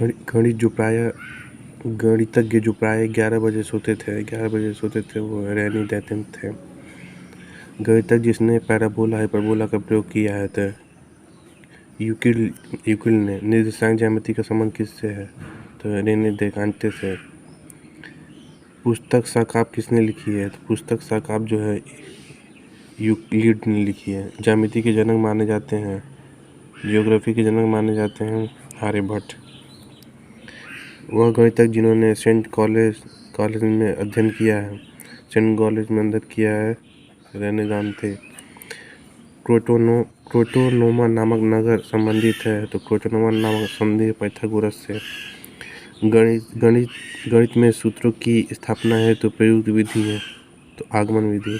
गणितज्ञ जो प्रायः 11 बजे सोते थे वो रेनी दैथन थे। गणितज्ञ जिसने पैराबोला हाइपरबोला का प्रयोग किया है तो यूक्लिड ने। निर्देशांक ज्यामिति का संबंध किससे है तो रेने देकांते से। पुस्तक साकाब किसने लिखी है तो पुस्तक साकाब जो है यूक्लिड ने लिखी है। ज्यामिति के जनक माने जाते हैं, ज्योग्राफी के जनक माने जाते हैं आर्यभट्ट। वह गणितज्ञ जिन्होंने सेंट कॉलेज में अध्ययन किया है, सेंट कॉलेज में अध्ययन किया है, रहने जानते। क्रोटोनोमा नामक नगर संबंधित है तो क्रोटोनोमा नामक संधि पाइथागोरस से। गणित में सूत्रों की स्थापना है तो प्रयुक्त विधि है तो आगमन विधि।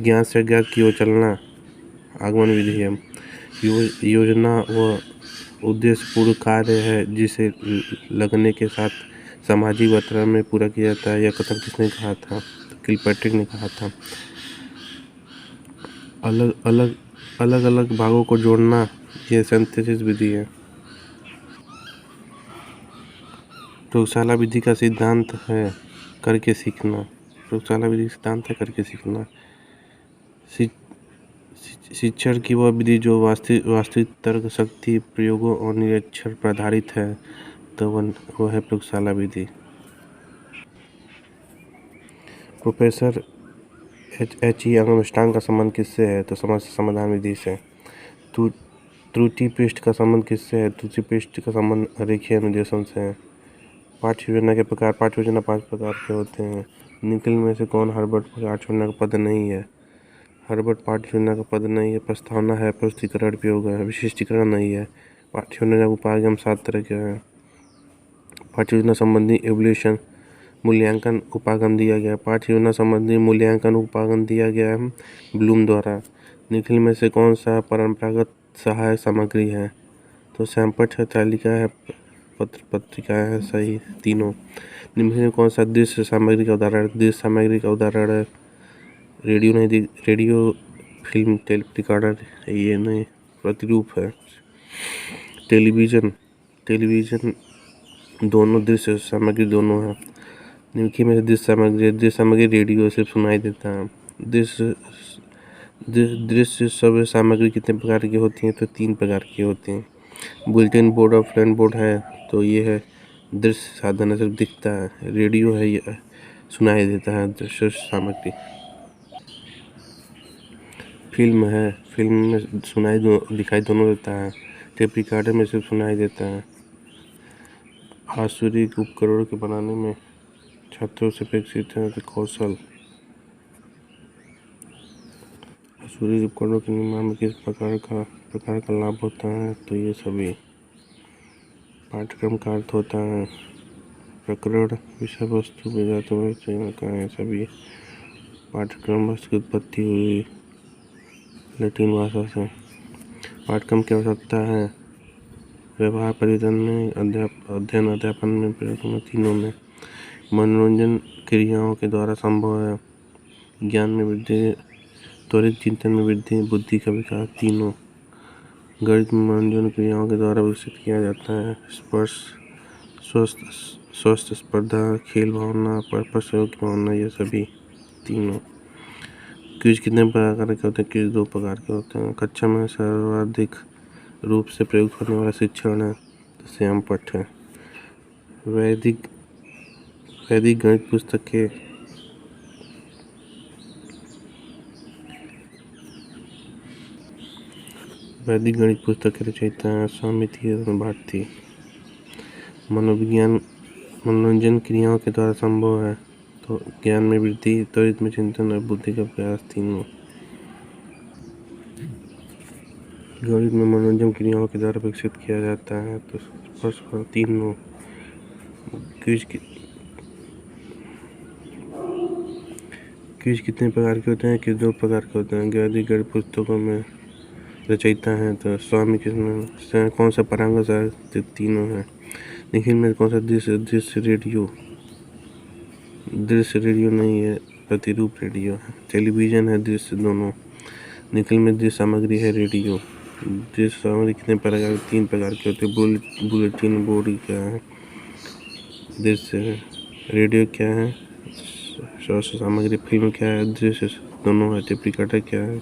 ज्ञात से अज्ञात की ओर चलना आगमन विधि है। योजना व उद्देश्यपूर्ण कार्य है जिसे लगने के साथ सामाजिक वातावरण में पूरा किया जाता है। यह कथन किसने कहा था तो किलपैट्रिक ने कहा था। अलग अलग भागों को जोड़ना यह सिंथेसिस विधि है। प्रयोगशाला विधि का सिद्धांत है करके सीखना। प्रयोगशाला विधि का सिद्धांत है करके सीखना। शिक्षण की वह विधि जो वास्तविक तर्क शक्ति प्रयोगों और निरीक्षण पर आधारित है तो वह है प्रयोगशाला विधि। Professor H.E. आर्मस्ट्रांग का संबंध किससे है तो समस्या समाधान विधि से। त्रुटि पृष्ठ का संबंध किससे है? त्रुटि पृष्ठ का संबंध रेखीय अनुदेशन से है। पाठ्य योजना के प्रकार। पाठ्य योजना 5 प्रकार के होते हैं। निम्नलिखित में से कौन हर्बर्ट पाठ्य योजना का पद नहीं है? हर्बर्ट पाठ्य योजना का पद नहीं है। प्रस्तावना है, प्रस्तुतीकरण प्रयोग है, विशिष्टीकरण नहीं है। पाठ्य योजना उपागम 7 तरह के हैं। पाठ्य योजना संबंधी एवोल्यूशन मूल्यांकन उपागम दिया गया। पाठ्य योजना संबंधी मूल्यांकन उपागम दिया गया है ब्लूम द्वारा। निम्नलिखित में से कौन सा परंपरागत सहायक सामग्री है तो सैमपट है, तालिका है, पत्रिकाएं है, सही तीनों। निम्नलिखित में कौन सा दृश्य सामग्री का उदाहरण? दृश्य सामग्री का उदाहरण है रेडियो फिल्म टेप रिकॉर्डर, ये नहीं प्रतिरूप है। टेलीविज़न दोनों दृश्य सामग्री दोनों है। निम्नलिखित में दृश्य सामग्री रेडियो सिर्फ सुनाई देता है। दृश्य सब सामग्री कितने प्रकार की होती हैं तो 3 प्रकार की होती हैं। बुलेटिन बोर्ड और फ्लैश बोर्ड है तो ये है दृश्य साधन है, सिर्फ दिखता है। रेडियो है, ये सुनाई देता है दृश्य सामग्री। फिल्म है, फिल्म में दिखाई दोनों देता है। टेप रिकॉर्डर में सिर्फ सुनाई देता है। आसुरिक उपकरणों के बनाने में छात्रों से अपेक्षित है तो कौशल। आसुरिक उपकरणों के निर्माण में किस प्रकार का लाभ होता है तो ये सभी। पाठ्यक्रम का अर्थ होता है प्रकरण, विषय वस्तु, विधातु सभी। पाठ्यक्रम वस्तु की उत्पत्ति हुई लैटिन भाषा से। पाठ्यक्रम की आवश्यकता है व्यवहार, परिवर्तन में, अध्ययन, अध्यापन में, प्रयोग में, तीनों में। मनोरंजन क्रियाओं के द्वारा संभव है। ज्ञान में वृद्धि, त्वरित चिंतन में वृद्धि, बुद्धि का विकास, तीनों। गणित में मनोरंजन क्रियाओं के द्वारा विकसित किया जाता है। स्वस्थ स्पर्धा, खेल भावना, परस्पर सहयोग की भावना, ये सभी तीनों। क्विज कितने प्रकार के होते हैं? क्विज 2 प्रकार के होते हैं। कक्षा में सर्वाधिक रूप से प्रयुक्त होने वाला शिक्षण है तो सैमपट है। वैदिक गणित पुस्तक के रचयिता है स्वामी तीर्थनाथ भारती। मनोरंजन क्रियाओं के द्वारा संभव है तो ज्ञान में वृद्धि, त्वरित में चिंतन और बुद्धि का प्रयास, तीनों। गणित में मनोरंजन क्रियाओं के द्वारा विकसित किया जाता है तो परस्पर, तीनों। क्विज कितने प्रकार के होते हैं? क्विज 2 प्रकार के होते हैं। वैदिक गणित पुस्तकों में रचयिता है तो स्वामी कृष्ण। कौन सा परांग साहित्य? तीनों है। निखिल में कौन सा दृश्य रेडियो नहीं है, प्रतिरूप रेडियो है। टेलीविजन है, दृश्य दोनों। निखिल में दृश्य सामग्री है रेडियो। दृश्य सामग्री कितने प्रकार, 3 प्रकार के होते हैं। बुलेटिन बोर्ड क्या है? दृश्य रेडियो क्या है? श्रव्य सामग्री। फिल्म क्या है? दृश्य दोनों है। टेप रिकॉर्डर क्या है?